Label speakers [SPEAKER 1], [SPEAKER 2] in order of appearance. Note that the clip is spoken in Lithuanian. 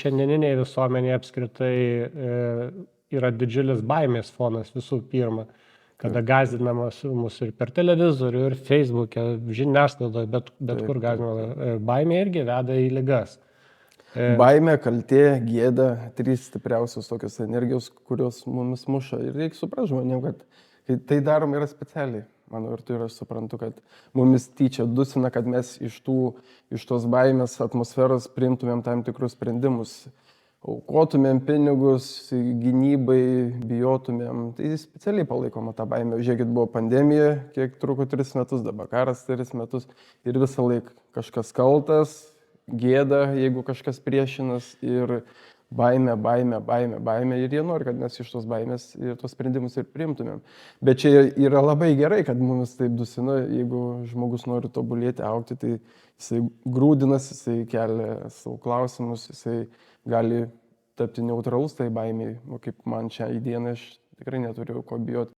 [SPEAKER 1] šiandieniniai visuomenėje apskritai yra didžiulis baimės fonas visų pirma, kada gąsdinamas mūsų ir per televizorių, ir Facebook'e, žiniasklaidoje, bet kur gąsdinama. Baimė irgi veda į ligas.
[SPEAKER 2] Baimė, kaltė, gėda, 3 stipriausios tokios energijos, kurios mumis muša. Ir reikia suprasti žmonėm, kad kai tai darom yra specialiai. Manau, ir tu ir aš suprantu, kad mumis tyčia dusina, kad mes iš tos baimės atmosferos priimtumėm tam tikrus sprendimus. Aukotumėm pinigus, gynybai, bijotumėm. Tai specialiai palaikoma ta baimė. Žiūrėkit, buvo pandemija, kiek truko 3 metus, dabar karas 3 metus. Ir visą laiką kažkas kaltas, gėda, jeigu kažkas priešinas, ir baimė. Ir jie nori, kad mes iš tos baimės ir tos sprendimus ir priimtumėm. Bet čia yra labai gerai, kad mumis taip dusina. Jeigu žmogus nori tobulėti, augti, tai jisai grūdinas, jisai kelia savo klausimus, jisai gali tapti neutralus tai baimiai. O kaip man šią dieną, aš tikrai neturiu ko bijoti.